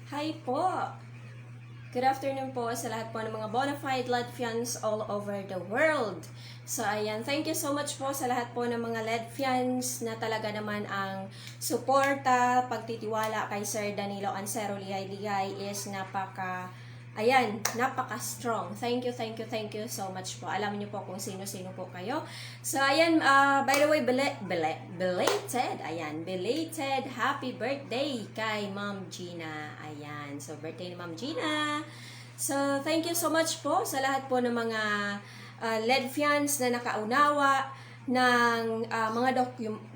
Hi po! Good afternoon po sa lahat po ng mga bona fide Latvians all over the world. So ayan, thank you so much po sa lahat po ng mga Latvians na talaga naman ang suporta, pagtitiwala kay Sir Danilo Ancero Lihay-Lihay is napaka-strong. Thank you so much po. Alam niyo po kung sino-sino po kayo. So, ayan, by the way, belated happy birthday kay Ma'am Gina. Ayan, so birthday ni Ma'am Gina. So, thank you so much po sa lahat po ng mga Ledfians na nakaunawa ng mga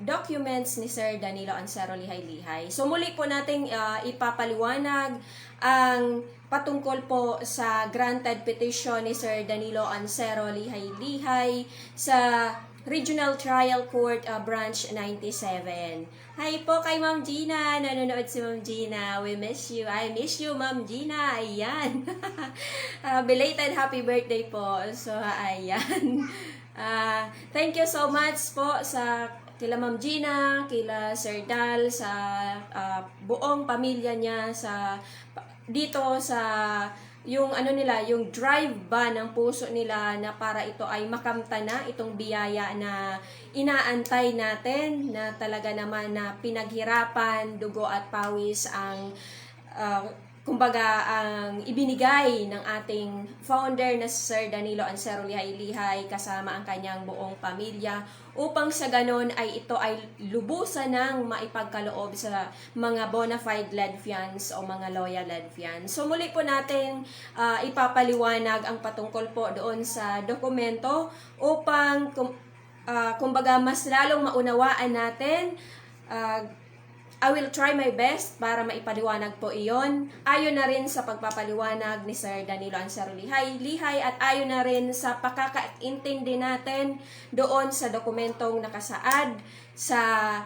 documents ni Sir Danilo Ancero Lihay-Lihay. So muli po nating ipapaliwanag ang patungkol po sa granted petition ni Sir Danilo Ancero Lihay-Lihay sa Regional Trial Court Branch 97. Hi po kay Ma'am Gina. Nanonood si Ma'am Gina. We miss you. I miss you, Ma'am Gina. Ayan. Belated happy birthday po. So, ayan. Thank you so much po sa kila Ma'am Gina, kila Sir Dal, sa buong pamilya niya, dito sa yung yung drive ba ng puso nila na para ito ay makamta na itong biyaya na inaantay natin, na talaga naman na pinaghirapan, dugo at pawis ang kumbaga ang ibinigay ng ating founder na Sir Danilo Ancero Lihay-Lihay kasama ang kanyang buong pamilya upang sa ganon ay ito ay lubusan ng maipagkaloob sa mga bona fide Ledfians o mga loyal Ledfians. So muli po natin ipapaliwanag ang patungkol po doon sa dokumento upang kumbaga mas lalong maunawaan natin. I will try my best para maipaliwanag po iyon. Ayon na rin sa pagpapaliwanag ni Sir Danilo Ancero Lihay-Lihay at ayon na rin sa pakakaintindi natin doon sa dokumentong nakasaad sa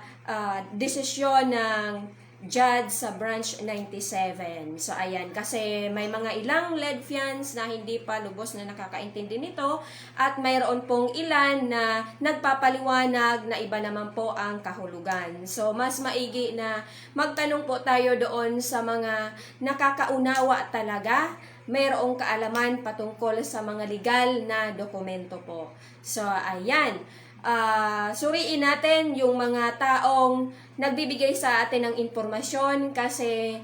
desisyon ng judge sa branch 97. So ayan, kasi may mga ilang Ledfians na hindi pa lubos na nakakaintindi nito at mayroon pong ilan na nagpapaliwanag na iba naman po ang kahulugan. So mas maigi na magtanong po tayo doon sa mga nakakaunawa talaga, mayroong kaalaman patungkol sa mga legal na dokumento po. So ayan, suriin natin yung mga taong nagbibigay sa atin ng impormasyon kasi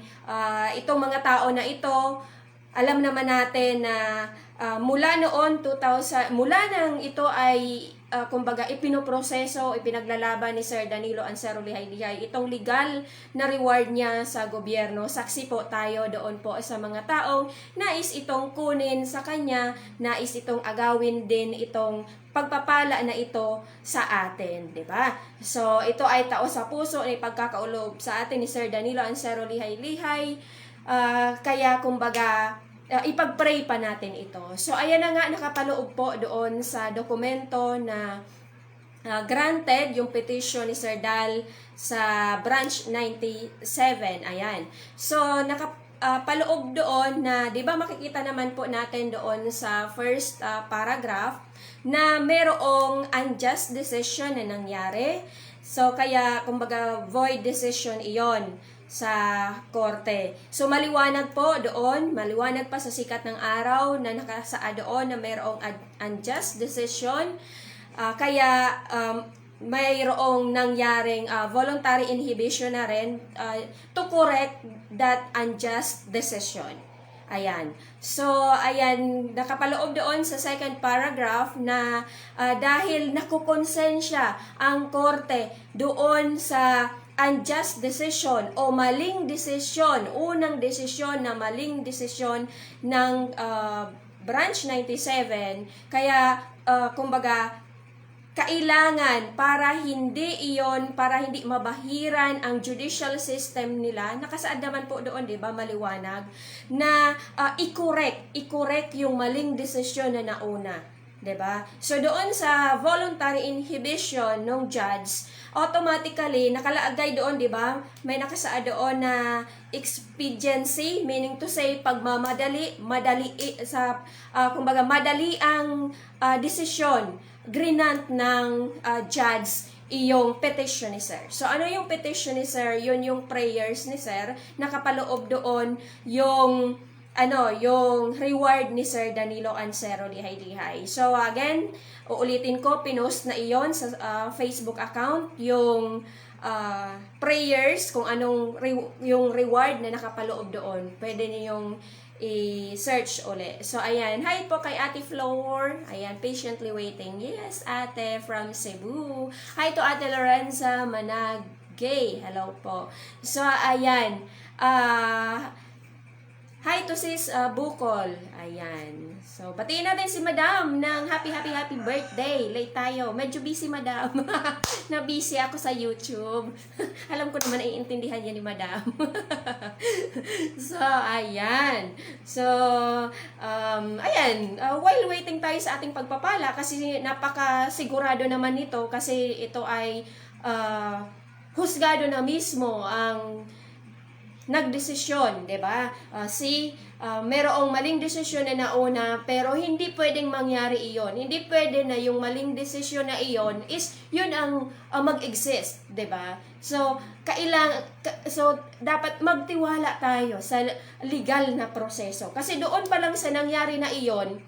itong mga tao na ito, alam naman natin na mula noon 2000, mula nang ito ay kumbaga ipinoproseso, ipinaglalaban ni Sir Danilo Ancero Lihay-Lihay itong legal na reward niya sa gobyerno. Saksi po tayo doon po sa mga taong nais itong kunin sa kanya, nais itong agawin din itong pagpapala na ito sa atin, di ba? So ito ay tao sa puso na ipagkakaulob sa atin ni Sir Danilo Ancero Lihay-Lihay, kaya kumbaga ipag-pray pa natin ito. So ayan na nga, nakapaloob po doon sa dokumento na granted yung petition ni Sir Dal sa branch 97. Ayan. So nakapaloob doon na, 'di ba makikita naman po natin doon sa first paragraph na merong unjust decision na nangyari. So kaya kumbaga void decision iyon sa korte. So maliwanag po doon, maliwanag pa sa sikat ng araw na nakasaad doon na mayroong unjust decision. Kaya mayroong nangyaring voluntary inhibition na rin to correct that unjust decision. Ayan. So, ayan, nakapaloob doon sa second paragraph na dahil nakukonsensya ang korte doon sa unjust decision o maling desisyon, unang desisyon na maling desisyon ng branch 97, kaya kumbaga kailangan para hindi mabahiran ang judicial system nila, nakasaad naman po doon, 'di ba, maliwanag na i-correct yung maling desisyon na nauna, 'di ba? So doon sa voluntary inhibition ng judge, automatically nakalagay doon, 'di ba? May nakasaad doon na expediency, meaning to say pagmamadali, kumbaga madali ang desisyon grinant ng judge iyong petition ni Sir. So, ano yung petition ni Sir? Yun yung prayers ni Sir. Nakapaloob doon yung yung reward ni Sir Danilo Ancero Lihay-Lihay. So, again, uulitin ko, pinost na iyon sa Facebook account, yung prayers, kung anong yung reward na nakapaloob doon. Pwede niyong i-search uli. So, ayan. Hi po kay Ate Flower. Ayan, patiently waiting. Yes, Ate from Cebu. Hi to Ate Lorenza Managay. Hello po. So, ayan. Hi to sis Bukol. Ayan. So, batiin natin si Madam ng happy birthday. Late tayo. Medyo busy, Madam. Na-busy ako sa YouTube. Alam ko naman, naiintindihan niya ni Madam. So, ayan. So, ayan. While waiting tayo sa ating pagpapala, kasi napakasigurado naman nito, kasi ito ay husgado na mismo ang nagdesisyon, 'di ba? Merong maling desisyon na nauna, pero hindi pwedeng mangyari iyon. Hindi pwede na yung maling desisyon na iyon is yun ang mag-exist, 'di ba? So, dapat magtiwala tayo sa legal na proseso. Kasi doon pa lang sa nangyari na iyon,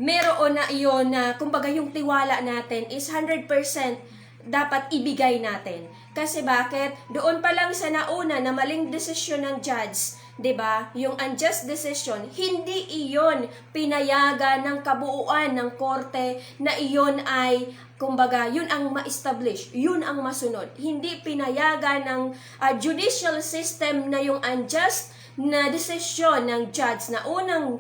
meron na iyon na kumbaga yung tiwala natin is 100% dapat ibigay natin. Kasi bakit? Doon pa lang sa nauna na maling desisyon ng judge, 'di ba? Yung unjust decision, hindi iyon pinayagan ng kabuuan ng korte na iyon ay kumbaga, yun ang ma-establish, yun ang masunod. Hindi pinayagan ng judicial system na yung unjust na desisyon ng judge, na unang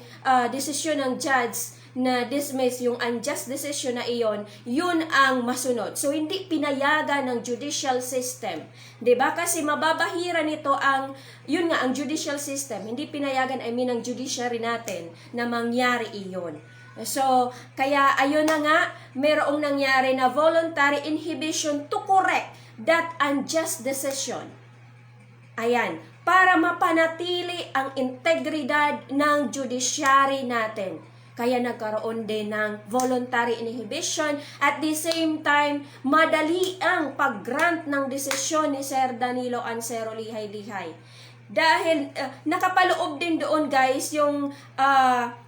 desisyon ng judge na dismiss yung unjust decision na iyon, yun ang masunod. So, hindi pinayagan ng judicial system. 'Di ba? Kasi mababahira nito ang, yun nga, ang judicial system. Hindi pinayagan, ng judiciary natin na mangyari iyon. So, kaya ayun na nga, merong nangyari na voluntary inhibition to correct that unjust decision. Ayan, para mapanatili ang integridad ng judiciary natin. Kaya nagkaroon din ng voluntary inhibition. At the same time, madali ang pag-grant ng desisyon ni Sir Danilo Ancero Lihay-Lihay. Dahil nakapaloob din doon, guys, yung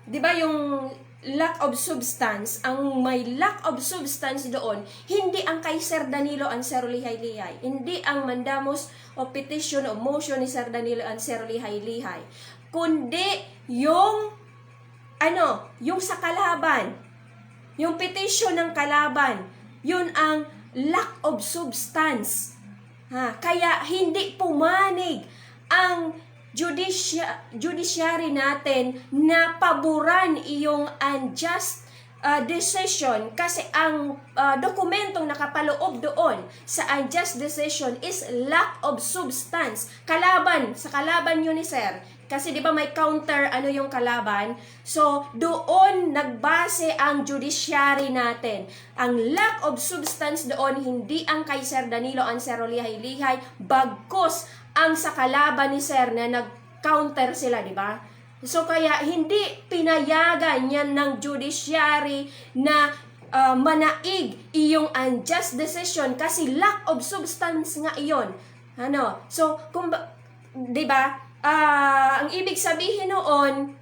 'di ba, yung lack of substance. Ang may lack of substance doon, hindi ang kay Sir Danilo Ancero Lihay-Lihay, hindi ang mandamus o petition o motion ni Sir Danilo Ancero Lihay-Lihay, kundi yung yung sa kalaban, yung petition ng kalaban, yun ang lack of substance. Kaya hindi pumanig ang judiciary natin na paboran iyong unjust decision, kasi ang dokumentong nakapaloob doon sa unjust decision is lack of substance. Sa kalaban yun ni Sir. Kasi 'di ba may counter yung kalaban? So doon nagbase ang judiciary natin. Ang lack of substance doon hindi ang kay Sir Danilo Ancero Lihay-Lihay, bagkus ang sa kalaban ni Sir na nag-counter sila, 'di ba? So kaya hindi pinayagan yan ng judiciary na manaig iyong unjust decision, kasi lack of substance nga iyon. So kung 'di ba? Ang ibig sabihin noon,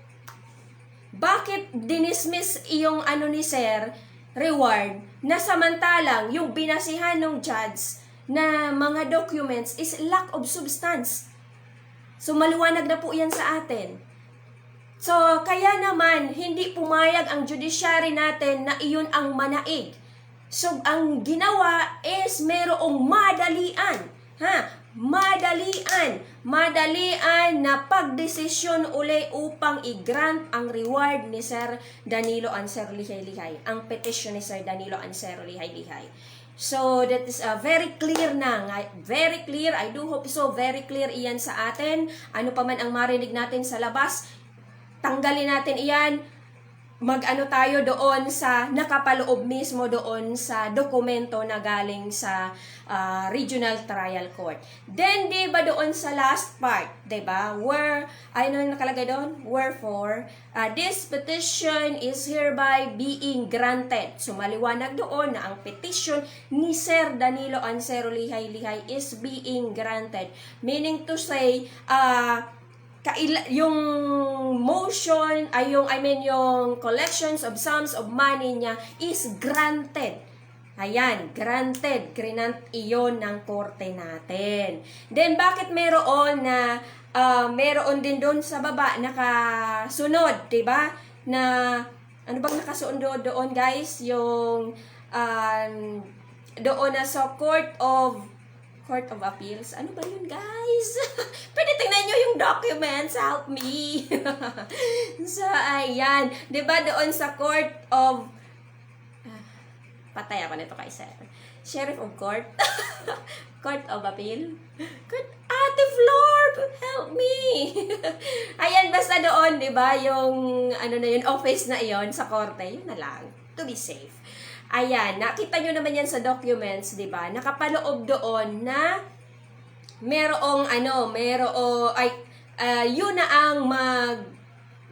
bakit dinismiss iyong ni Sir, reward, na samantalang yung binasihan ng judge na mga documents is lack of substance. So maliwanag na po yan sa atin. So kaya naman, hindi pumayag ang judiciary natin na iyon ang manaig. So ang ginawa is merong madalian. Madalian na pagdesisyon uli upang i-grant ang reward ni Sir Danilo Ancero Lihay-Lihay, ang petition ni Sir Danilo Ancero Lihay-Lihay. So that is very clear na, very clear. I do hope so, very clear iyan sa atin. Ano pa man ang marinig natin sa labas, tanggalin natin iyan. mag-ano tayo doon sa nakapaloob mismo doon sa dokumento na galing sa Regional Trial Court. Then, di ba doon sa last part, di ba, where, ano nakalagay doon? Wherefore, this petition is hereby being granted. So, maliwanag doon na ang petition ni Sir Danilo Ansero Lihay-Lihay is being granted. Meaning to say, yung motion ay yung collections of sums of money niya is granted. Ayan, granted, granant iyon ng korte natin. Then bakit meron na meron din doon sa baba nakasunod, 'di ba? Na ano bang nakasunod doon, guys? Yung doon na sa Court of Appeals. Ano ba yun, guys? Pwede tingnan nyo yung documents. Help me. So, ayan. Diba doon sa Court of... patay ako nito kay Sir. Sheriff of Court. Court of Appeal. Ate Flor, help me. Ayan, basta doon, diba? Yung, ano na yun, office na iyon sa korte. Yun na lang. To be safe. Ayan, nakita nyo naman yan sa documents, di ba? Nakapaloob doon na yun na ang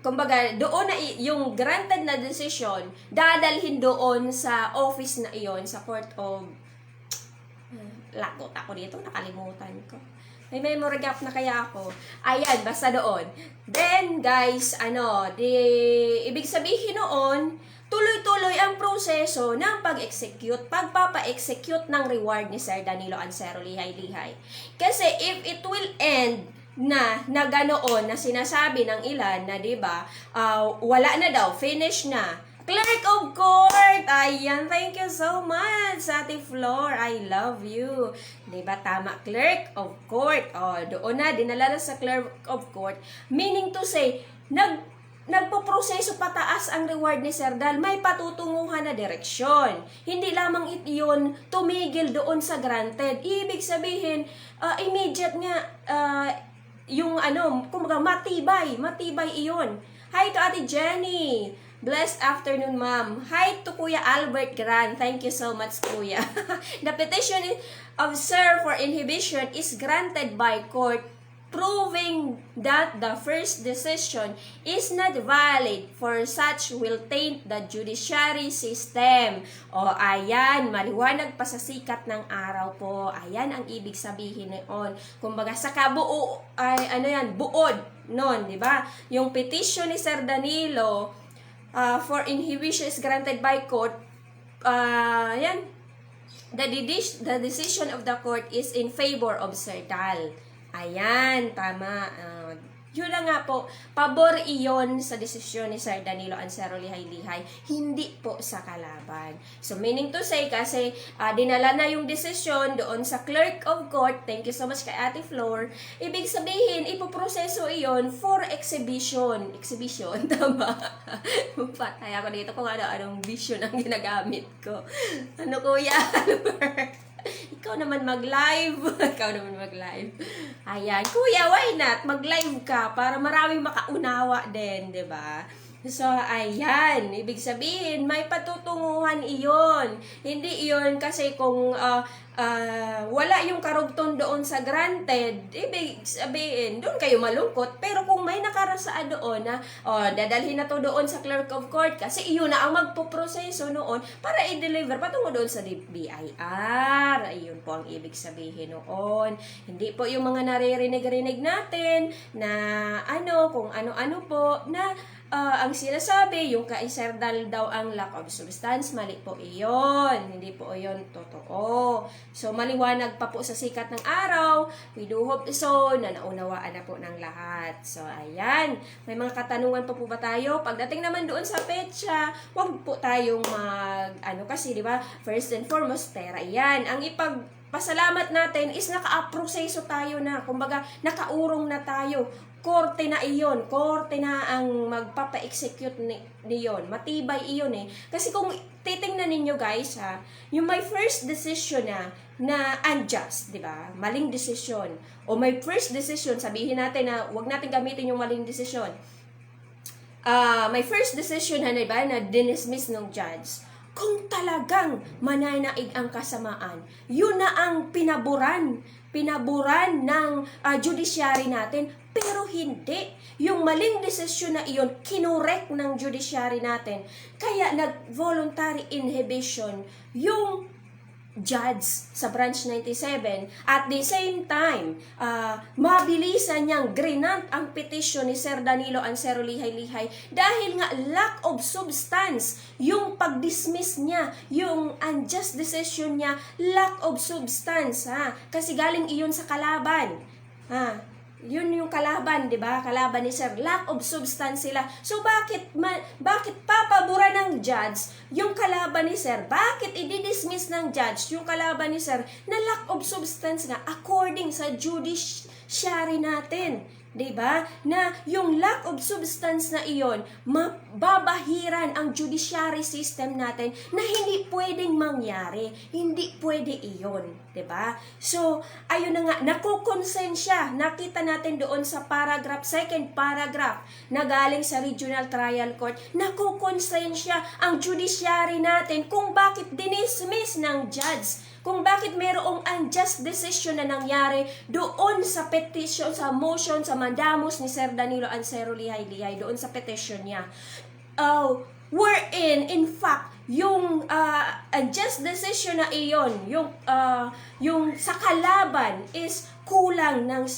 kumbaga, doon na yung granted na decision, dadalhin doon sa office na iyon, sa Court of... Lagot ako dito, nakalimutan ko. May memory gap na kaya ako. Ayan, basta doon. Then, guys, ibig sabihin noon, tuloy-tuloy ang proseso ng pagpapa-execute ng reward ni Sir Danilo Ansero Lihay-Lihay. Kasi if it will end na ganoon na sinasabi ng ilan na 'di ba, wala na daw, finish na. Clerk of Court, ayan, thank you so much, Ate Flor, I love you. 'Di ba tama, Clerk of Court. Doon na dinala na sa Clerk of Court, meaning to say, nagpo-proseso pataas ang reward ni Sir Dal, may patutunguhan na direksyon. Hindi lamang iyon tumigil doon sa granted. Ibig sabihin, immediate nga, yung kumbaga matibay iyon. Hi to Ate Jenny. Blessed afternoon, ma'am. Hi to Kuya Albert Gran. Thank you so much, Kuya. The petition of Sir for inhibition is granted by court, proving that the first decision is not valid, for such will taint the judiciary system. Ayan, maliwanag pa sa sikat ng araw po. Ayan ang ibig sabihin noon. Kumbaga, sa kabuo, buod noon, di ba? Yung petition ni Sir Danilo for inhibition is granted by court. Ayan, the decision of the court is in favor of Sir Dal. Ayan, tama. Yun lang nga po, pabor iyon sa desisyon ni Sir Danilo Ansero Lihay-Lihay, hindi po sa kalaban. So, meaning to say, kasi dinala na yung desisyon doon sa Clerk of Court, thank you so much kay Ate Flor, ibig sabihin, ipoproseso iyon for exhibition. Exhibition, tama? Patay ako dito kung anong vision ang ginagamit ko. Ano, Kuya? Ikaw naman mag-live. Ayan. Kuya, why not? Mag-live ka para maraming makaunawa din, di ba? So, ayan. Ibig sabihin, may patutunguhan iyon. Hindi iyon kasi kung wala yung karugtong doon sa granted, ibig sabihin, doon kayo malungkot. Pero kung may nakarasaan doon na, dadalhin na to doon sa Clerk of Court kasi iyon na ang magpuproseso noon para i-deliver patungo doon sa BIR. Ayun po ang ibig sabihin noon. Hindi po yung mga naririnig-rinig natin na kung ano-ano po na ang sinasabi, yung kay Sir Dal daw ang lack of substance, mali po iyon. Hindi po iyon totoo. So, maliwanag pa po sa sikat ng araw. We do hope so na naunawaan na po ng lahat. So, ayan. May mga katanungan pa po ba tayo? Pagdating naman doon sa petsa, wag po tayong kasi, di ba? First and foremost, pera yan. Ang pasalamat natin is naka-proseso tayo na. Kumbaga, nakaurong na tayo. Korte na iyon. Korte na ang magpapa-execute niyon. Matibay iyon eh. Kasi kung titingnan ninyo guys yung may first decision na unjust, di ba? Maling decision. O may first decision, sabihin natin na wag natin gamitin yung maling decision. may first decision na, diba, na dinismiss ng judge. Kung talagang mananaig ang kasamaan, yun na ang pinaburan ng judiciary natin. Pero hindi. Yung maling desisyon na iyon, kinorek ng judiciary natin. Kaya nag-voluntary inhibition yung judge sa branch 97. At the same time, mabilisan niyang grinant ang petition ni Sir Danilo Ansero Lihay-Lihay dahil nga lack of substance yung pag-dismiss niya, yung unjust decision niya, lack of substance, kasi galing iyon sa kalaban, yun yung kalaban, di ba? Kalaban ni Sir. Lack of substance sila. So, bakit papabura ng judge yung kalaban ni Sir? Bakit i-dismiss ng judge yung kalaban ni Sir na lack of substance nga according sa judiciary natin? Diba? Na yung lack of substance na iyon, mababahiran ang judiciary system natin na hindi pwedeng mangyari. Hindi pwede iyon. Diba? So, ayun na nga, nakukonsensya. Nakita natin doon sa second paragraph na galing sa Regional Trial Court, nakukonsensya ang judiciary natin kung bakit dinismiss ng judge, kung bakit mayroong unjust decision na nangyari doon sa petition, sa motion, sa mandamus ni Sir Danilo Ansero Lihay-Lihay, doon sa petition niya. Wherein, in fact, yung unjust decision na iyon, yung sa kalaban is kulang ng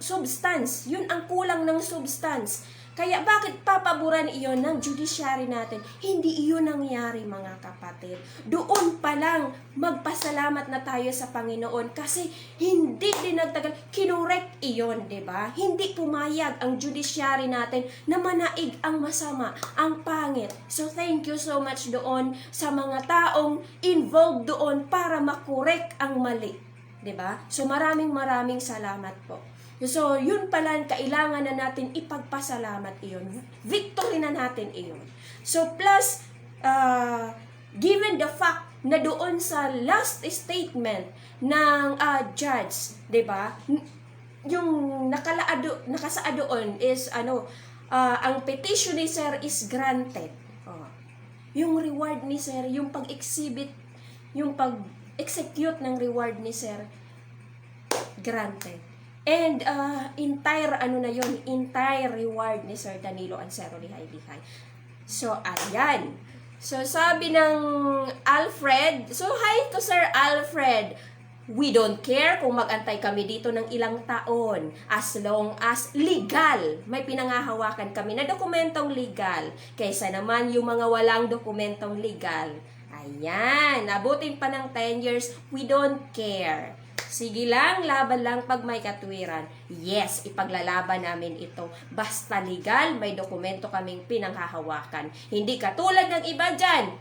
substance. Yun ang kulang ng substance. Kaya bakit papaboran iyon ng judiciary natin? Hindi iyon nangyari, mga kapatid. Doon pa lang magpasalamat na tayo sa Panginoon kasi hindi din nagtagal, kinorek iyon, diba? Hindi pumayag ang judiciary natin na manaig ang masama, ang pangit. So thank you so much doon sa mga taong involved doon para makorek ang mali. Diba? So maraming salamat po. So, yun pala, kailangan na natin ipagpasalamat iyon. Victory na natin iyon. So, plus, given the fact na doon sa last statement ng judge, diba? Yung nakasaad doon is, ang petition ni Sir is granted. Yung reward ni Sir, yung pag-execute ng reward ni Sir, granted. And entire reward ni Sir Danilo Ansero Lihay-Lihay. So, ayan. So, sabi ng Alfred, so hi to Sir Alfred. We don't care kung mag-antay kami dito ng ilang taon as long as legal. May pinangahawakan kami na dokumentong legal. Kaysa naman yung mga walang dokumentong legal. Ayan, abutin pa ng 10 years, we don't care. Sige lang, laban lang pag may katwiran. Yes, ipaglalaban namin ito. Basta legal, may dokumento kaming pinanghahawakan. Hindi katulad ng iba dyan.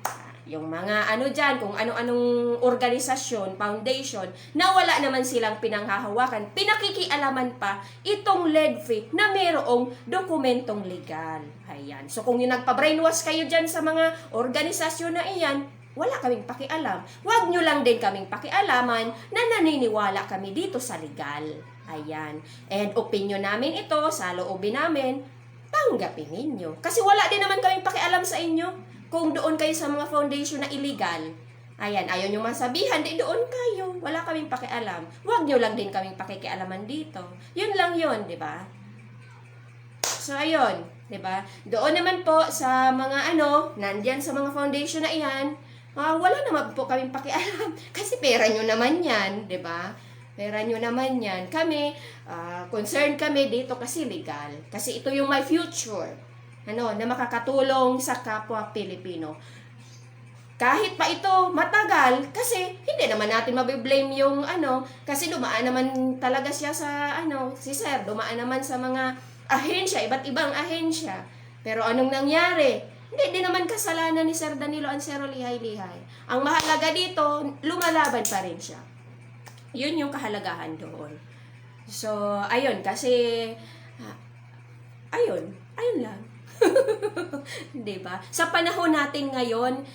Yung mga dyan, kung ano-anong organisasyon, foundation, na wala naman silang pinanghahawakan, pinakikialaman pa itong LEDFI na mayroong dokumentong legal. Ayan. So kung yung nagpa-brainwash kayo dyan sa mga organisasyon na iyan, wala kaming pakialam. Huwag nyo lang din kaming pakialaman na naniniwala kami dito sa legal. Ayan. And opinion namin ito, sa loobin namin, tanggapin ninyo. Kasi wala din naman kaming pakialam sa inyo kung doon kayo sa mga foundation na illegal. Ayan, ayaw nyo masabihan, di doon kayo. Wala kaming pakialam. Huwag nyo lang din kaming pakikialaman dito. Yun lang yun, di ba? So, ayun, di ba? Doon naman po sa mga nandyan sa mga foundation na iyan, wala naman po kaming pakialam. Kasi pera nyo naman yan, di ba? Pera nyo naman yan. Kami, concerned kami dito kasi legal. Kasi ito yung my future. Na makakatulong sa kapwa Pilipino. Kahit pa ito matagal, kasi hindi naman natin mabiblame yung kasi dumaan naman talaga siya sa si Sir, dumaan naman sa mga ahensya, iba't ibang ahensya. Pero anong nangyari? Hindi din naman kasalanan ni Sir Danilo Ansero Lihay-Lihay. Ang mahalaga dito, lumalaban pa rin siya. Yun yung kahalagahan doon. So, ayun, kasi, ayun lang. Diba? Sa panahon natin ngayon,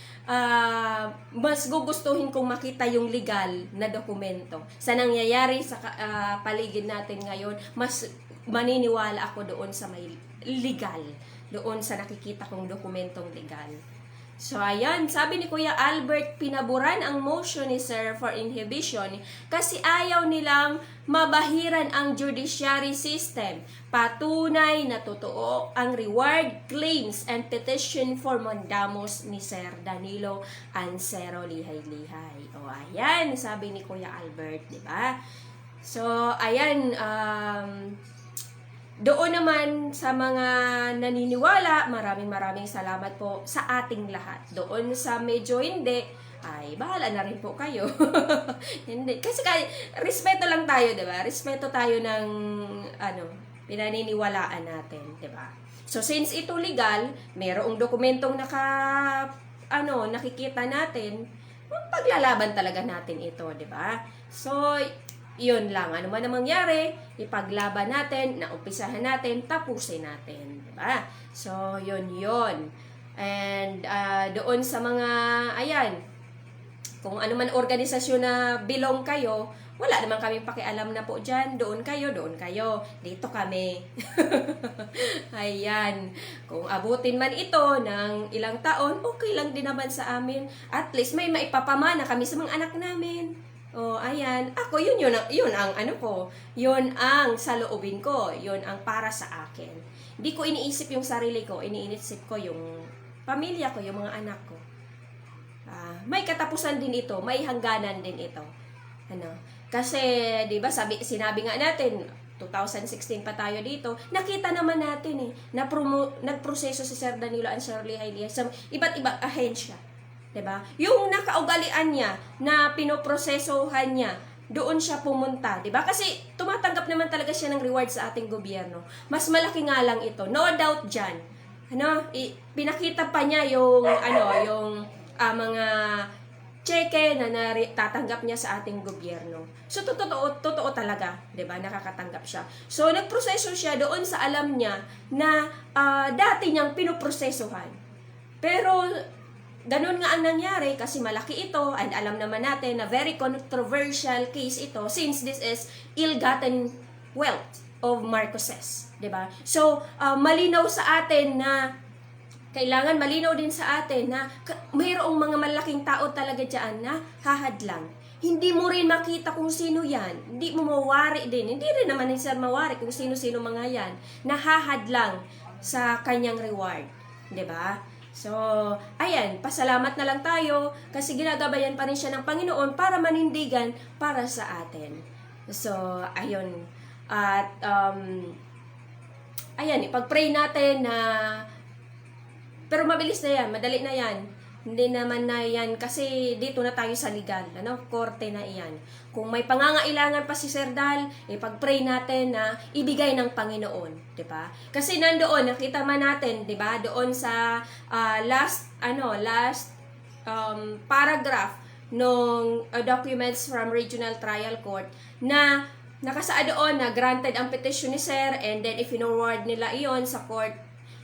mas gugustuhin kong makita yung legal na dokumento. Sa nangyayari sa paligid natin ngayon, mas maniniwala ako doon sa may legal, doon sa nakikita kong dokumentong legal. So, ayan, sabi ni Kuya Albert, pinaburan ang motion ni Sir for inhibition kasi ayaw nilang mabahiran ang judiciary system. Patunay na totoo ang reward claims and petition for mandamus ni Sir Danilo Ansero Lihay-Lihay. O, ayan, sabi ni Kuya Albert, di ba? So, ayan, doon naman sa mga naniniwala, maraming salamat po sa ating lahat. Doon sa medyo hindi, ay bahala na rin po kayo. Hindi. Kasi respeto lang tayo, di ba? Respeto tayo ng pinaniniwalaan natin, di ba? So since ito legal, mayroong dokumentong nakikita natin, paglalaban talaga natin ito, di ba? So yun lang, ano man ang mangyari, ipaglaban natin, naumpisahan natin, tapusin natin, di ba? So, yun. And doon sa mga, ayan, kung ano man organisasyon na belong kayo, wala naman kaming pakialam na po dyan. Doon kayo. Dito kami. Ayan. Kung abutin man ito ng ilang taon, okay lang din naman sa amin. At least may maipapamana kami sa mga anak namin. Oh, ayan. Ako, yun ang ano ko. Yun ang saloobin ko. Yun ang para sa akin. Hindi ko iniisip yung sarili ko. Iniisip ko yung pamilya ko, yung mga anak ko. May katapusan din ito. May hangganan din ito. Kasi, di ba, sinabi nga natin, 2016 pa tayo dito, nakita naman natin nagproseso si Sir Danilo Ansero Lihay-Lihay sa iba't ibang ahensya. Diba? Yung nakaugalian niya na pinoprosesohan niya, doon siya pumunta, 'di ba? Kasi tumatanggap naman talaga siya ng reward sa ating gobyerno. Mas malaki nga lang ito. No doubt diyan. Pinakita pa niya yung mga cheque na tatanggap niya sa ating gobyerno. So totoo talaga, 'di ba? Nakakatanggap siya. So nagproseso siya doon sa alam niya na dati niyang pinoprosesohan. Pero ganun nga ang nangyari kasi malaki ito and alam naman natin na very controversial case ito since this is ill-gotten wealth of Marcoses, 'di ba? So, malinaw sa atin na kailangan malinaw din sa atin na mayroong mga malaking tao talaga diyan na hahadlang. Hindi mo rin makita kung sino yan. Hindi mo mawari din. Hindi rin naman ni Sir mawari kung sino-sino mga yan na hahadlang sa kanyang reward, 'di ba? So, ayan, pasalamat na lang tayo kasi ginagabayan pa rin siya ng Panginoon para manindigan para sa atin. So, ayun. At, ayan, ipag-pray natin na, pero mabilis na yan, madali na yan. Hindi naman na yan kasi dito na tayo sa legal, korte na iyan. Kung may pangangailangan pa si Sir Dal, ipag-pray natin na ibigay ng Panginoon, 'di ba? Kasi nandoon nakita man natin, 'di ba? Doon sa last paragraph nung documents from Regional Trial Court na nakasaad doon na granted ang petition ni Sir and then if-forward nila iyon sa court,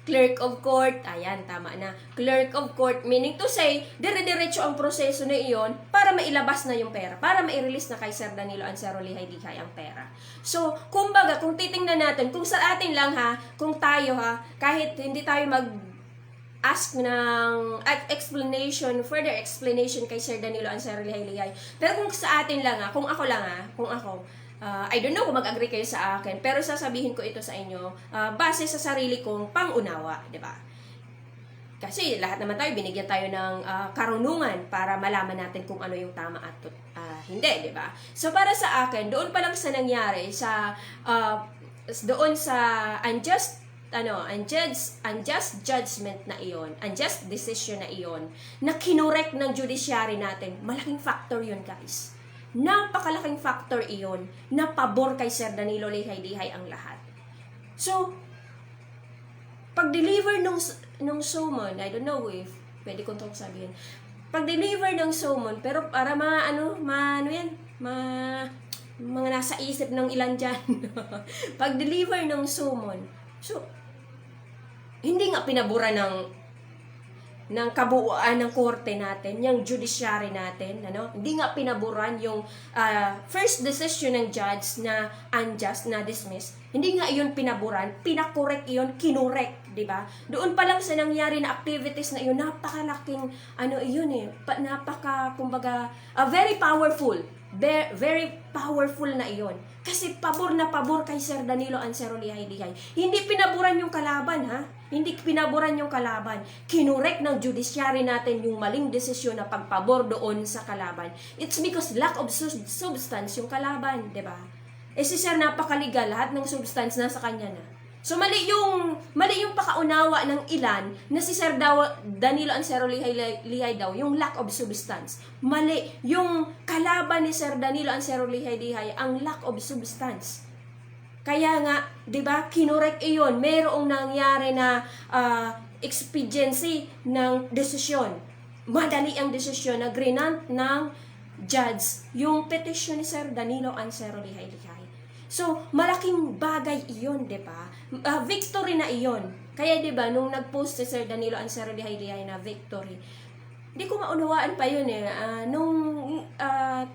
clerk of court, ayan, tama na. Clerk of court, meaning to say, dire-diretso ang proseso na iyon para mailabas na yung pera, para mai-release na kay Sir Danilo Ansero Lihay-Lihay ang pera. So, kumbaga, kung titingnan natin, kung sa atin lang kung tayo kahit hindi tayo ask ng further explanation kay Sir Danilo Ansero Lihay-Lihay, pero kung sa atin lang kung ako, I don't know kung mag-agree kayo sa akin, pero sasabihin ko ito sa inyo base sa sarili kong pangunawa, 'di ba? Kasi lahat naman tayo binigyan tayo ng karunungan para malaman natin kung ano yung tama at hindi, 'di ba? So para sa akin, doon pa lang sa nangyari sa doon sa unjust judgment na iyon, unjust decision na iyon, na kinurek ng judiciary natin, malaking factor yun, guys. Napakalaking factor iyon na pabor kay Sir Danilo Lihay-Lihay ang lahat. So, pag-deliver nung summon, I don't know if pwede kong itong sabihin, pag-deliver ng summon, pero para mga nasa isip ng ilan dyan, pag-deliver ng summon, so, hindi nga pinabura ng ng kabuuan ng korte natin, yung judiciary natin, ano? Hindi nga pinaboran yung first decision ng judge na unjust, na dismiss. Hindi nga iyon pinaboran, pinakorek iyon, kinurek, di ba? Doon pa lang sa nangyari na activities na iyon, napakalaking, iyon kumbaga, very powerful. Very powerful na iyon. Kasi pabor na pabor kay Sir Danilo Ansero Lihay-Lihay. Hindi pinaboran yung kalaban, ha? Hindi pinaboran yung kalaban. Kinurek ng judiciary natin yung maling desisyon na pagpabor doon sa kalaban. It's because lack of substance yung kalaban, di ba? Si Sir napakaligal, lahat ng substance nasa kanya na. So mali yung pakaunawa ng ilan na si Sir Danilo Ansero Lihay daw, yung lack of substance. Mali yung kalaban ni Sir Danilo Ansero Lihay ang lack of substance. Kaya nga, 'di ba, kinurek iyon, mayroong nangyari na expediency ng desisyon. Madali ang desisyon na grinant ng judge yung petition ni Sir Danilo Ansero Lihay. So, malaking bagay iyon, di ba? Victory na iyon. Kaya, di ba, nung nag-post si Sir Danilo Ansero Lihay na victory, di ko maunawaan pa yun eh. Nung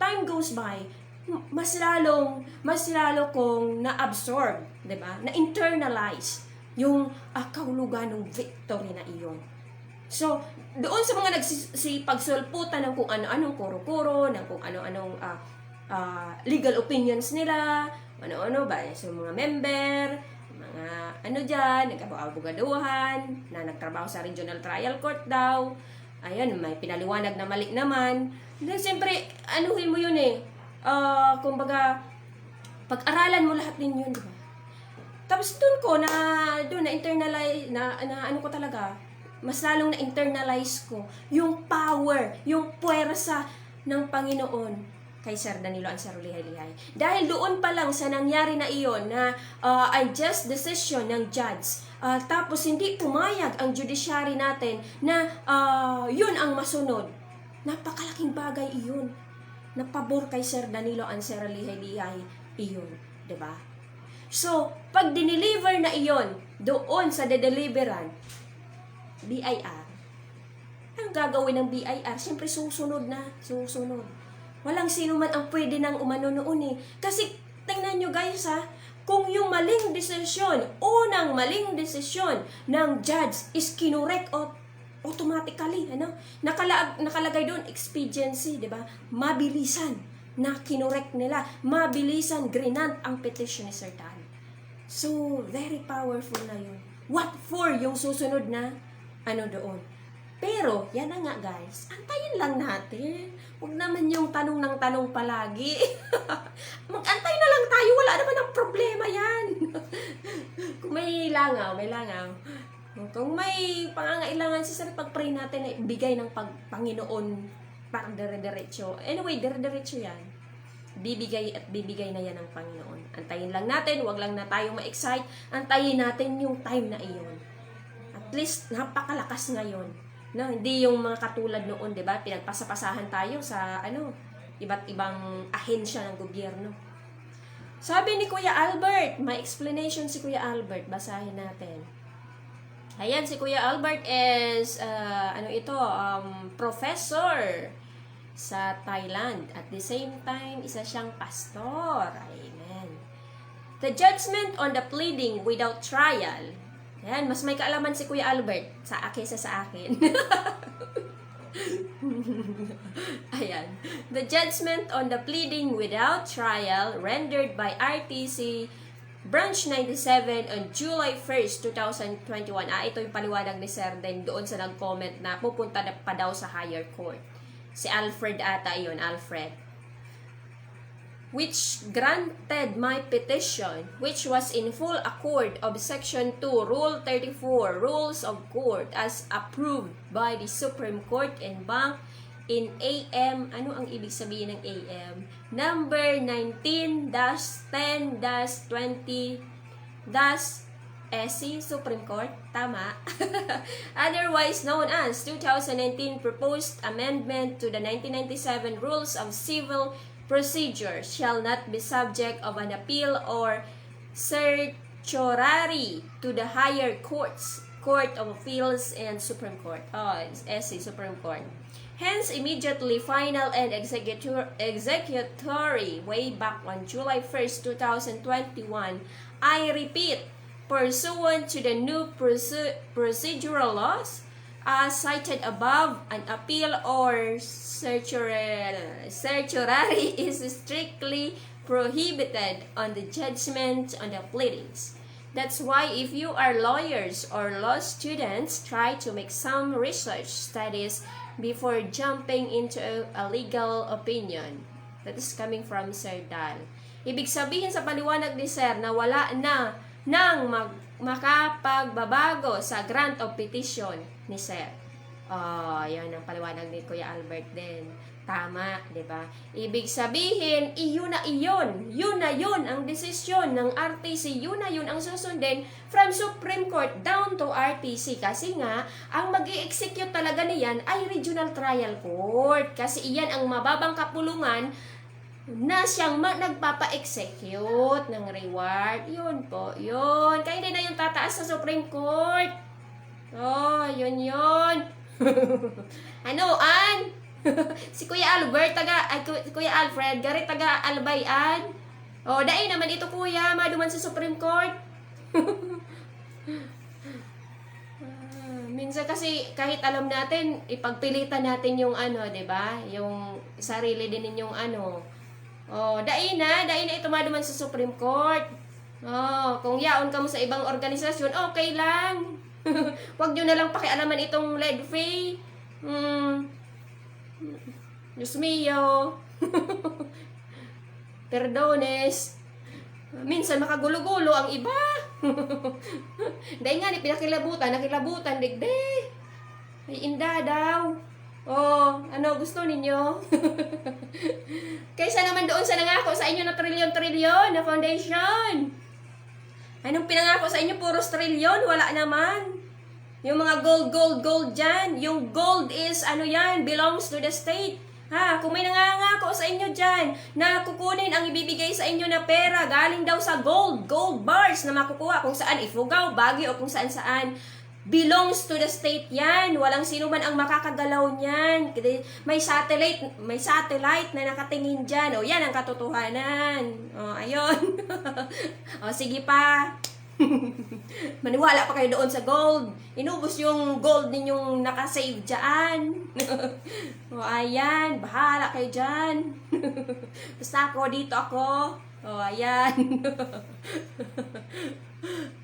time goes by, mas lalo kong na-absorb, di ba? Na-internalize yung kahulugan ng victory na iyon. So, doon sa mga nagsipagsulputan ng kung ano-anong kuro-kuro, ng kung ano-anong legal opinions nila, ano-ano ba, so mga member, mga dyan, nag-abogaduhan, na nagtrabaho sa regional trial court daw, ayun, may pinaliwanag na mali naman. Then, siyempre, anuhin mo yun eh, kumbaga, pag-aralan mo lahat din yun, diba? Tapos doon na-internalize, ano ko talaga, mas lalong na-internalize ko, yung power, yung puwersa ng Panginoon, kay Sir Danilo Ansero Lihay. Dahil doon pa lang sa nangyari na iyon na unjust decision ng judge, tapos hindi pumayag ang judiciary natin na yun ang masunod. Napakalaking bagay iyon. Napabor kay Sir Danilo Ansero Lihay iyon. Diba? So, pag dineliver na iyon doon sa de-deliveran, BIR, ang gagawin ng BIR, siyempre susunod. Walang sino man ang pwede nang umano noon eh. Kasi, tingnan nyo guys ha, kung yung maling unang maling desisyon ng judge is kinurek automatically, nakalagay doon, expediency, di ba? Mabilisan na kinurek nila. Mabilisan, grinant ang petition ni Sir Dan. So, very powerful na yun. What for yung susunod na, doon? Pero, yan na nga guys, antayin lang natin. Huwag naman yung tanong ng tanong palagi. Mag-antay na lang tayo, wala naman ang problema yan. Kung may langaw. Kung may pangangailangan si Sir, pag-pray natin na ibigay ng Panginoon parang dire-diretso. Anyway, dire-diretso yan. Bibigay na yan ng Panginoon. Antayin lang natin, huwag lang na tayo ma-excite. Antayin natin yung time na iyon. At least, napakalakas ngayon. No, hindi yung mga katulad noon, 'di ba? Pinagpasapasahan tayo sa iba't ibang ahensya ng gobyerno. Sabi ni Kuya Albert, may explanation si Kuya Albert, basahin natin. Ayan, si Kuya Albert is professor sa Thailand. At the same time, isa siyang pastor. Amen. The judgment on the pleading without trial. Ayan, mas may kaalaman si Kuya Albert kaysa sa akin. Ayan. The judgment on the pleading without trial rendered by RTC Branch 97 on July 1st, 2021. Ito yung paliwanag ni Sir Den doon sa nag-comment na pupunta na pa daw sa higher court. Si Alfred ata yun, Alfred. Which granted my petition, which was in full accord of Section 2, Rule 34, Rules of Court, as approved by the Supreme Court and Bank in AM, ano ang ibig sabihin ng AM? Number 19-10-20-SC, Supreme Court, tama? Otherwise known as 2019 Proposed Amendment to the 1997 Rules of Civil Procedure shall not be subject of an appeal or certiorari to the higher courts. Court of Appeals and Supreme Court. SC, Supreme Court. Hence, immediately final and executory way back on July 1st, 2021, I repeat, pursuant to the new procedural laws, as cited above, an appeal or certiorari is strictly prohibited on the judgment on the pleadings. That's why if you are lawyers or law students, try to make some research studies before jumping into a legal opinion. That is coming from Sir Dal. Ibig sabihin sa paliwanag ni Sir na wala na nang makapagbabago sa grant of petition ni Sir. Yan ang paliwanag ni Kuya Albert din. Tama, di ba? Ibig sabihin, yun na yun ang desisyon ng RTC, yun na yun ang susundin from Supreme Court down to RTC. Kasi nga, ang mag-i-execute talaga niyan ay Regional Trial Court. Kasi iyan ang mababang kapulungan na siyang nagpapa-execute ng reward. Yun po, yun. Kaya din na yung tataas sa Supreme Court. Yun. Ano, An? Si Kuya Albert, Kuya Alfred, gari taga Albayan. Dahil naman ito kuya, maduman sa Supreme Court. Minsan kasi kahit alam natin, ipagpilitan natin yung di ba? Yung sarili din ninyong dahil na ito maduman sa Supreme Court. Kung yaon ka mo sa ibang organisasyon, okay lang. Huwag nyo na lang pakialaman itong lead fee. Diyos mio. Perdones. Minsan makagulo-gulo ang iba. Dahil nga, nakilabutan, digde. Ay, inda daw. Gusto ninyo? Kaysa naman doon sa nangako sa inyo na trilyon-trilyon na foundation. Anong pinangako sa inyo? Puros trilyon? Wala naman. Yung mga gold dyan. Yung gold is, belongs to the state. Kung may nangangako sa inyo dyan na kukunin ang ibibigay sa inyo na pera galing daw sa gold bars na makukuha kung saan, Ifugao, Baguio o kung saan, belongs to the state yan. Walang sino man ang makakagalaw niyan. May satellite na nakatingin dyan. Yan ang katotohanan. Ayun. Sige pa. Maniwala pa kayo doon sa gold. Inubos yung gold ninyong nakasave dyan. Ayan, bahala kayo dyan. Basta dito ako. Ayan.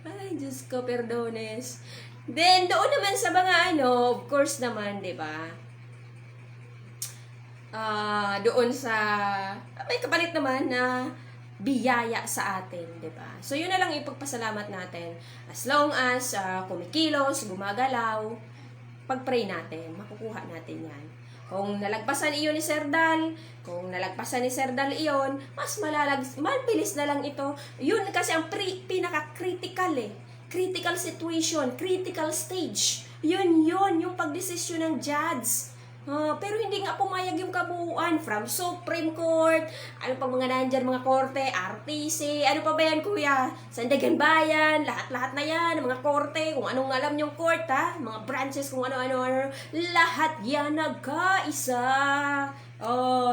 Ay, Diyos ko, perdones. Then, doon naman sa mga of course naman, di ba? Doon sa, may kapalit naman na biyaya sa atin, di ba? So, yun na lang ipagpasalamat natin. As long as kumikilos, gumagalaw, pag-pray natin, makukuha natin yan. Kung nalagpasan iyon ni Sir Dal, iyon, mas mabilis na lang ito. Yun kasi ang pinaka-critical critical situation, critical stage. Yun, yung pagdesisyon ng judge. Pero hindi nga pumayag yung kabuuan from Supreme Court, ano pa mga nandyan, mga korte, RTC, ano pa ba yan kuya? Sandagan Bayan, lahat na yan, mga korte, kung anong alam yung court mga branches, kung ano, lahat yan nagkaisa.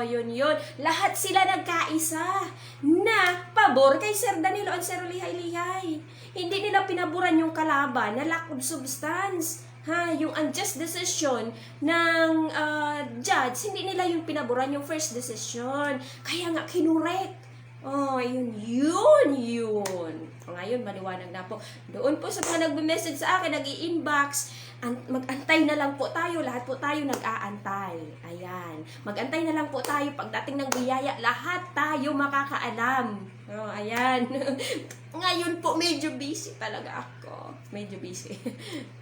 Yun. Lahat sila nagkaisa na pabor kay Sir Danilo at Sir Lihay-Lihay. Hindi nila pinaboran yung kalaban na lack of substance. Yung unjust decision ng judge, hindi nila yung pinaboran yung first decision. Kaya nga, kinurek. Yun. Ngayon, maliwanag na po. Doon po sa mga nagme-message sa akin, nag-i-inbox, mag-antay na lang po tayo. Lahat po tayo nag-aantay. Ayan. Mag-antay na lang po tayo. Pagdating ng biyaya, lahat tayo makakaalam. Ayan. Ngayon po, medyo busy talaga ako. Medyo busy.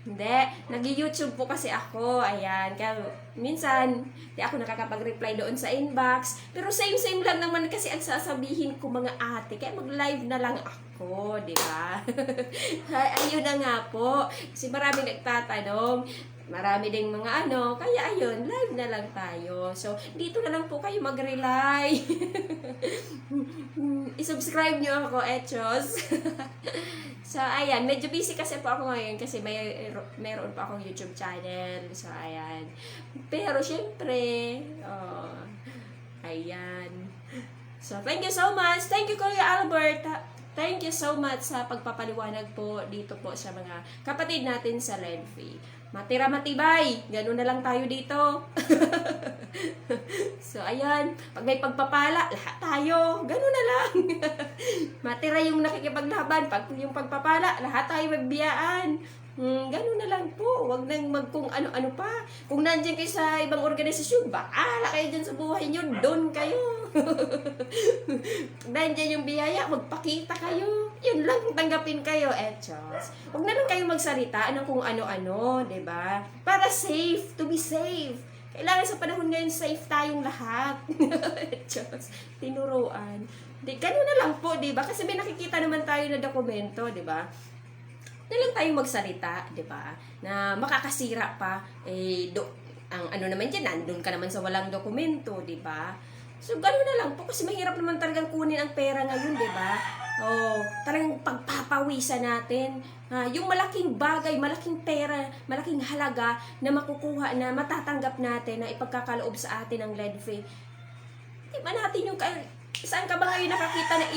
Hindi. Nag-YouTube po kasi ako. Ayan. Kaya minsan, di ako nakakapag-reply doon sa inbox. Pero same lang naman kasi ang sasabihin ko mga ate. Kaya mag-live na lang ako. Di ba? Ayun na nga po. Kasi maraming nagtatanong. Marami ding mga kaya ayun, live na lang tayo. So, dito na lang po kayo mag-rely. I-subscribe nyo ako, Echos. So, ayan, medyo busy kasi po ako ngayon kasi mayroon pa akong YouTube channel. So, ayan. Pero, syempre, ayan. So, thank you so much. Thank you, Kuya Albert. Thank you so much sa pagpapaliwanag po dito po sa mga kapatid natin sa Lenfi. Matira matibay. Ganun na lang tayo dito. So, ayan. Pag may pagpapala, lahat tayo. Ganun na lang. Matira yung nakikipaglaban. Pag yung pagpapala, lahat tayo magbiyaan. Ganun na lang po. Huwag nang kung ano-ano pa. Kung nandiyan kayo sa ibang organisasyon, baala kayo dyan sa buhay nyo. Doon kayo. Nandiyan yung biyaya, magpakita kayo. Yun lang, tanggapin kayo. Diyos. Huwag na lang kayo magsalita ng kung ano-ano, diba? Para safe, to be safe. Kailangan sa panahon ngayon, safe tayong lahat. Diyos, tinuruan. Ganun na lang po, diba? Kasi may nakikita naman tayo na dokumento, diba? Na lang tayong magsalita, di ba? Na makakasira pa, ang ano naman dyan, nandun ka naman sa walang dokumento, di ba? So, gano'n na lang po, kasi mahirap naman talagang kunin ang pera ngayon, di ba? Talagang pagpapawisan natin. Yung malaking bagay, malaking pera, malaking halaga na makukuha, na matatanggap natin, na ipagkakaloob sa atin ng Lenfi. Di ba natin yung saan ka ba ngayon nakakita na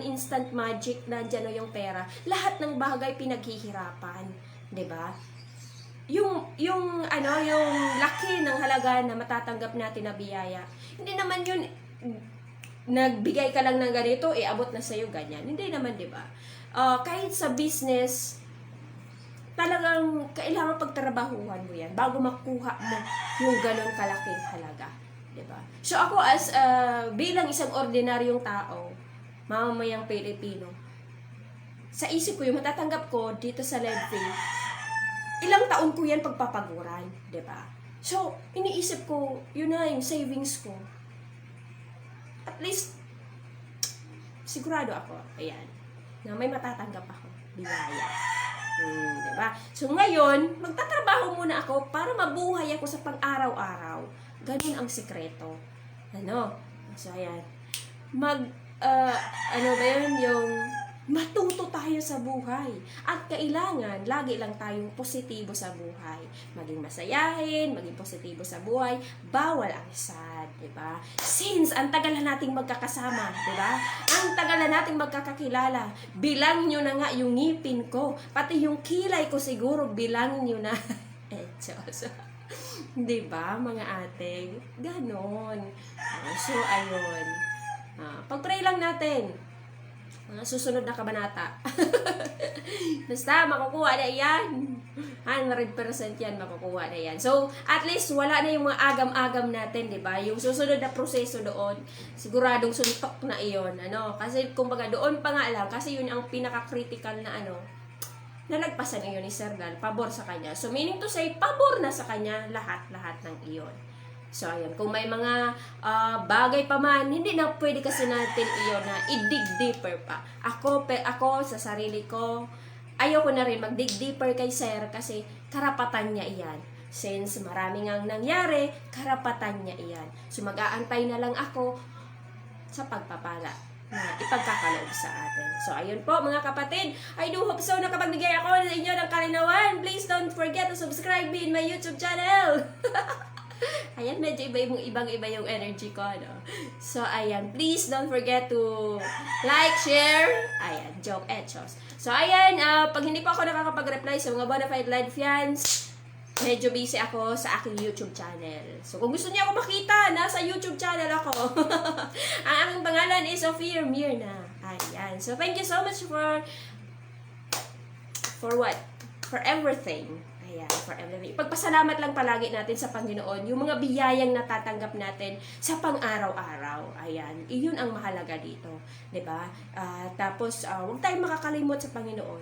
instant magic na dyan o yung pera? Lahat ng bagay pinaghihirapan, 'di ba? Yung laki ng halaga na matatanggap natin na biyaya. Hindi naman yun nagbigay ka lang ng ganito, abot na sa iyo ganyan. Hindi naman, 'di ba? Kahit sa business, talagang kailangan pagtrabahuhan mo 'yan bago makuha mo yung ganon kalaking halaga. Diba? So ako as bilang isang ordinaryong tao, mamamayang Pilipino, sa isip ko yung matatanggap ko dito sa Lenfi, ilang taon ko yan pagpapaguran, diba? So, iniisip ko, yun na yung savings ko. At least, sigurado ako, ayan, na may matatanggap ako, biyaya. Diba? So ngayon, magtatrabaho muna ako para mabuhay ako sa pang-araw-araw. Ganun ang sikreto. So, ayan. Ano ba yun? Yung matuto tayo sa buhay. At kailangan, lagi lang tayong positibo sa buhay. Maging masayahin, maging positibo sa buhay. Bawal ang sad, diba? Since, ang tagal na nating magkakasama, diba? Ang tagal na nating magkakakilala. Bilang nyo na nga yung ngipin ko. Pati yung kilay ko siguro, bilang nyo na. Diyos. Diba, mga ate? Ganon. So, ayun. Pag-pray lang natin. Mga susunod na kabanata. Basta, makukuha na yan. 100% yan, makukuha na yan. So, at least, wala na yung mga agam-agam natin, diba? Yung susunod na proseso doon, siguradong suntok na iyon. Kasi, kumbaga, doon pa nga lang, kasi yun ang pinaka-critical na nalagpasan iyon ni Sir Gal, pabor sa kanya. So, meaning to say, pabor na sa kanya lahat-lahat ng iyon. So, ayun. Kung may mga bagay pa man, hindi na pwede kasi natin iyon na i-dig deeper pa. Ako sa sarili ko, ayoko na rin mag-dig deeper kay Sir kasi karapatan niya iyan. Since maraming ang nangyari, karapatan niya iyan. So, mag-aantay na lang ako sa pagpapala na ipagkakaloob sa atin. So, ayun po mga kapatid. I do hope so nakapagbigay ako sa inyo ng kalinawan. Please don't forget to subscribe me in my YouTube channel. Ayan, medyo ibang-iba yung energy ko, So, ayan. Please don't forget to like, share. Ayan, joke, etchos. So, ayan. Pag hindi po ako nakakapag-reply sa mga bonafide Lenfians, medyo busy ako sa aking YouTube channel. So, kung gusto niyo ako makita, nasa YouTube channel ako. Ang aking pangalan is Ophir Mirna. Ayan. So, thank you so much for what? For everything. Ayan, for everything. Pagpasalamat lang palagi natin sa Panginoon, yung mga biyayang natatanggap natin sa pang-araw-araw. Ayan, iyon ang mahalaga dito. 'Di ba? Tapos, huwag tayong makakalimot sa Panginoon.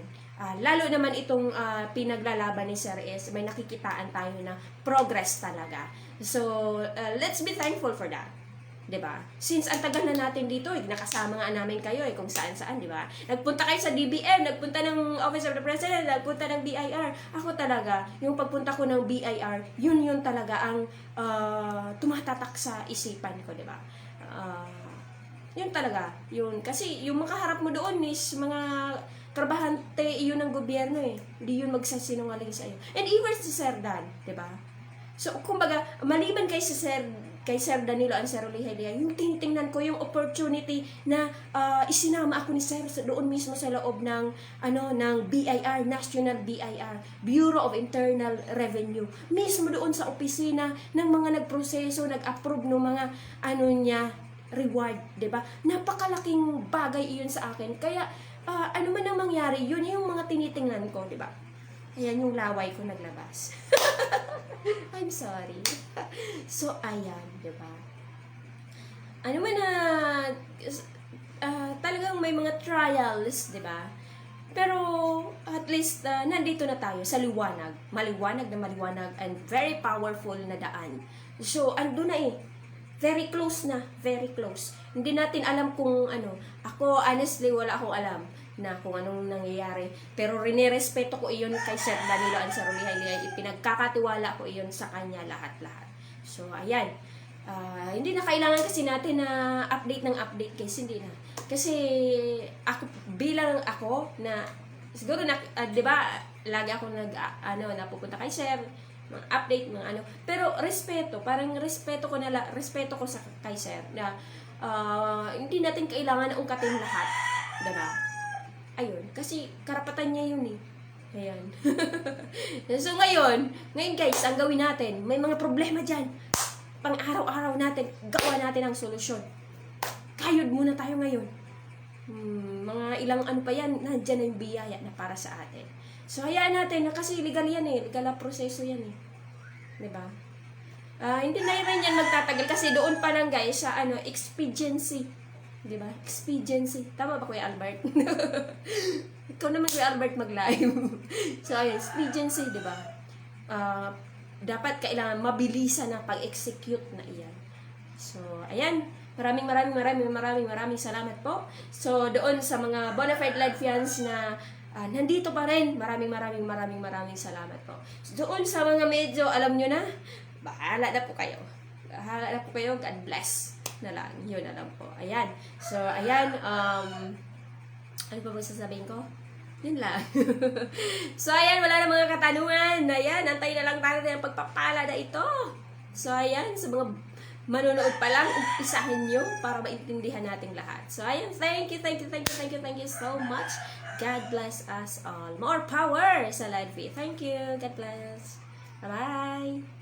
Lalo naman itong pinaglalaban ni Sir is may nakikitaan tayo na progress talaga. So, let's be thankful for that. 'Di ba? Since ang tagal na natin dito, nakasama nga namin kayo kung saan-saan, 'di ba? Nagpunta kayo sa DBM, nagpunta ng Office of the President, nagpunta ng BIR. Ako talaga, yung pagpunta ko ng BIR, yun talaga ang tumatatak sa isipan ko, 'di ba? Yun talaga, yun kasi yung makaharap mo doon is mga trabahante iyon ng gobyerno eh. Hindi yun magsasinungaling sa iyo. And even si Sir Dan, di ba? So, kumbaga, maliban kay Sir Danilo Ansaroli Helia, yung tinitingnan ko yung opportunity na isinama ako ni Sir doon mismo sa loob ng ng BIR, National BIR, Bureau of Internal Revenue. Mismo doon sa opisina ng mga nagproseso, nag-approve ng mga reward, 'di ba? Napakalaking bagay iyon sa akin. Kaya ano man ang mangyari, yun yung mga tinitingnan ko, 'di ba? Ayan yung laway ko naglabas. I'm sorry. So, ayan, di ba? Ano man talagang may mga trials, di ba? Pero, at least, nandito na tayo sa liwanag. Maliwanag na maliwanag and very powerful na daan. So, ando na eh. Very close na. Very close. Hindi natin alam kung ano. Ako, honestly, wala akong alam na kung anong nangyayari. Pero rinirespeto ko iyon kay Sir Danilo Ansaroli Helia. Ipinagkakatiwala ko iyon sa kanya lahat-lahat. So, ayan. Hindi na kailangan kasi natin na update ng update case. Hindi na. Kasi ako, bilang ako na siguro na, di ba, lagi ako napupunta kay Sir, mga update, mga ano. Pero respeto, parang respeto ko sa kay Sir na hindi natin kailangan na ungkatin lahat. Diba? Ayun, kasi karapatan niya yun eh. Ayan. So ngayon guys, ang gawin natin, may mga problema dyan. Pang araw-araw natin, gawa natin ang solusyon. Kayod muna tayo ngayon. Mga ilang ano pa yan, nandyan na yung biyaya na para sa atin. So hayaan natin, kasi legal yan eh. Legal na proseso yan eh. Diba? Hindi na rin yan magtatagal kasi doon pa lang guys sa expediency. Diba? Expediency. Tama ba Kuya Albert? Ikaw naman Kuya Albert mag-live. So ayun, expediency, diba? Dapat kailangan mabilisan ang pag-execute na iyan. So ayan, maraming salamat po. So doon sa mga Bonafide Ledfians na nandito pa rin, maraming salamat po. So, doon sa mga medyo alam nyo na, bahala na po kayo. God bless na lang. Yun na lang po. Ayan. So, ayan. Ano pa ba sasabihin ko? Yun lang. So, ayan. Wala na mga katanungan. Ayan. Antay na lang tayo ng pagpapala na ito. So, ayan. Sa mga manonood pa lang, umpisahin nyo para maintindihan natin lahat. So, ayan. Thank you so much. God bless us all. More power sa live. Thank you. God bless. Bye-bye.